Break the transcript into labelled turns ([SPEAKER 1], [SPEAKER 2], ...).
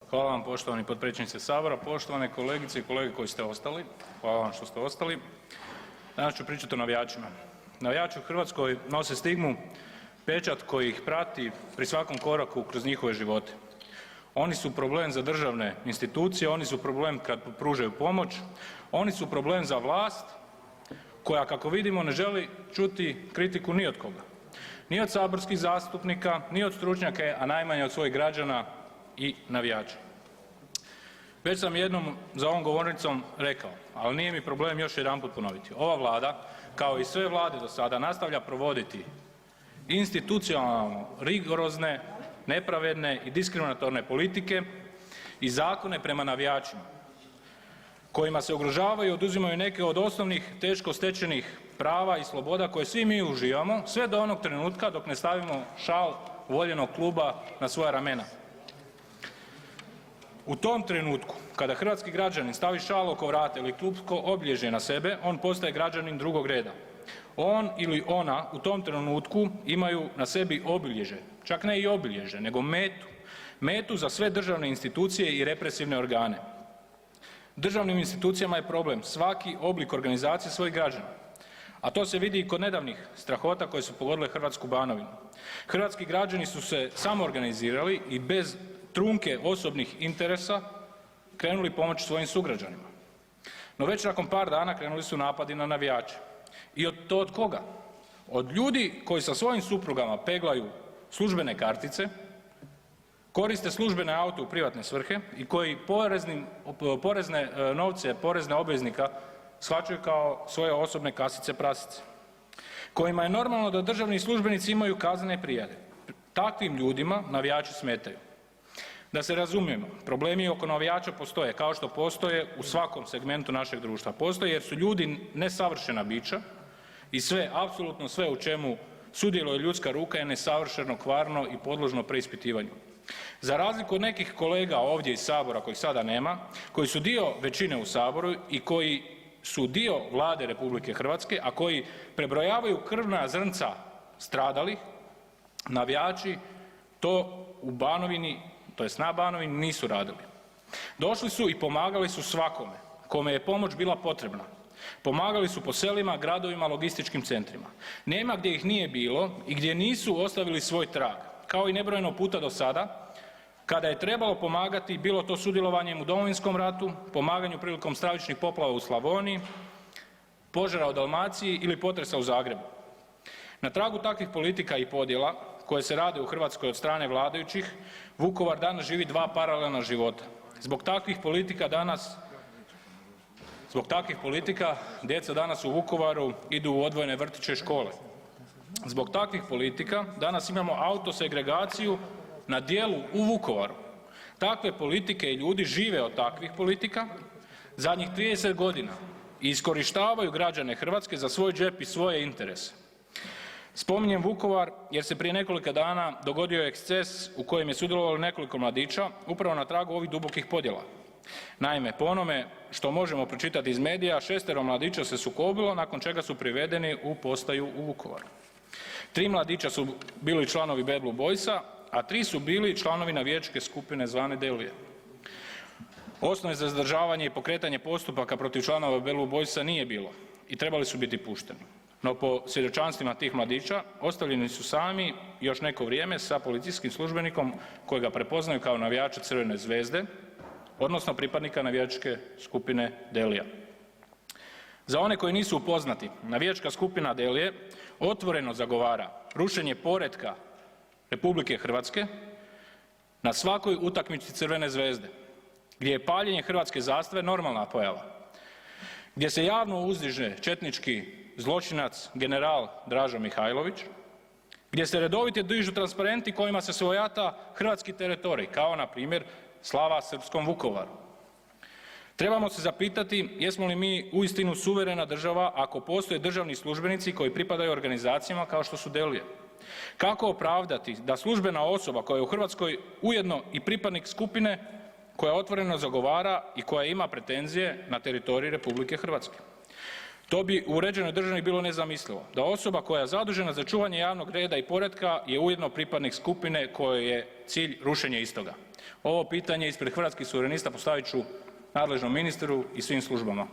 [SPEAKER 1] Hvala vam poštovani potpredsjedniče Sabora, poštovane kolegice i kolege koji ste ostali, hvala vam što ste ostali. Danas ću pričati o navijačima. Navijači u Hrvatskoj nose stigmu, pečat koji ih prati pri svakom koraku kroz njihove živote. Oni su problem za državne institucije, oni su problem kad pružaju pomoć, oni su problem za vlast koja kako vidimo ne želi čuti kritiku ni od koga. Ni od saborskih zastupnika, ni od stručnjaka, a najmanje od svojih građana i navijača. Već sam jednom za ovom govornicom rekao, ali nije mi problem još jedanput ponoviti. Ova Vlada, kao i sve vlade do sada, nastavlja provoditi institucionalno rigorozne, nepravedne i diskriminatorne politike i zakone prema navijačima, kojima se ugrožavaju i oduzimaju neke od osnovnih teško stečenih prava i sloboda koje svi mi uživamo, sve do onog trenutka dok ne stavimo šal voljenog kluba na svoja ramena. U tom trenutku kada hrvatski građanin stavi šal oko vrata ili klupsko obilježje na sebe, on postaje građanin drugog reda. On ili ona u tom trenutku imaju na sebi obilježje, čak ne i obilježje, nego metu. Metu za sve državne institucije i represivne organe. Državnim institucijama je problem svaki oblik organizacije svojih građana, a to se vidi i kod nedavnih strahota koje su pogodile hrvatsku Banovinu. Hrvatski građani su se samoorganizirali i bez trunke osobnih interesa krenuli pomoći svojim sugrađanima. No već nakon par dana krenuli su napadi na navijače. I to od koga? Od ljudi koji sa svojim suprugama peglaju službene kartice, koriste službene aute u privatne svrhe i koji porezne novce porezne obveznika shvaćaju kao svoje osobne kasice prasice, kojima je normalno da državni službenici imaju kaznene prijave. Takvim ljudima navijači smetaju. Da se razumijemo, problemi oko navijača postoje kao što postoje u svakom segmentu našeg društva. Postoje jer su ljudi nesavršena bića i sve, apsolutno sve u čemu sudjeluje ljudska ruka je nesavršeno, kvarno i podložno preispitivanju. Za razliku od nekih kolega ovdje iz Sabora kojih sada nema, koji su dio većine u Saboru i koji su dio Vlade RH, a koji prebrojavaju krvna zrnca stradalih, navijači to u Banovini, tj. na Banovini nisu radili. Došli su i pomagali su svakome kome je pomoć bila potrebna. Pomagali su po selima, gradovima, logističkim centrima. Nema gdje ih nije bilo i gdje nisu ostavili svoj trag, kao i nebrojeno puta do sada, kada je trebalo pomagati, bilo to sudjelovanjem u Domovinskom ratu, pomaganju prilikom stravičnih poplava u Slavoniji, požara u Dalmaciji ili potresa u Zagrebu. Na tragu takvih politika i podjela koje se rade u Hrvatskoj od strane vladajućih, Vukovar danas živi dva paralelna života. Zbog takvih politika djeca danas u Vukovaru idu u odvojene vrtiće i škole. Zbog takvih politika danas imamo autosegregaciju na djelu u Vukovaru. Takve politike i ljudi žive od takvih politika zadnjih 30 godina i iskorištavaju građane Hrvatske za svoj džep i svoje interese. Spominjem Vukovar jer se prije nekoliko dana dogodio eksces u kojem je sudjelovalo nekoliko mladića upravo na tragu ovih dubokih podjela. Naime, po onome što možemo pročitati iz medija, 6 mladića se sukobilo nakon čega su privedeni u postaju u Vukovaru. 3 mladića su bili članovi Bad Blue Boysa, a 3 su bili članovi navijačke skupine zvane Delije. Osnove za zadržavanje i pokretanje postupaka protiv članova Bad Blue Boysa nije bilo i trebali su biti pušteni. No po svjedočanstvima tih mladića ostavljeni su sami još neko vrijeme sa policijskim službenikom kojega prepoznaju kao navijača Crvene zvezde, odnosno pripadnika navijačke skupine Delija. Za one koji nisu upoznati, navijačka skupina Delije otvoreno zagovara rušenje poretka RH na svakoj utakmici Crvene zvezde, gdje je paljenje hrvatske zastave normalna pojava, gdje se javno uzdiže četnički zločinac general Dražo Mihajlović, gdje se redovito dižu transparenti kojima se svojata hrvatski teritorij, kao na primjer slava srpskom Vukovaru. Trebamo se zapitati jesmo li mi uistinu suverena država ako postoje državni službenici koji pripadaju organizacijama kao što su Delije. Kako opravdati da službena osoba koja je u Hrvatskoj ujedno i pripadnik skupine koja otvoreno zagovara i koja ima pretenzije na teritorij RH. To bi u uređenoj državi bilo nezamislivo, da osoba koja je zadužena za čuvanje javnog reda i poretka je ujedno pripadnik skupine kojoj je cilj rušenje istoga. Ovo pitanje ispred Hrvatskih suverenista postavit ću nadležnom ministru i svim službama.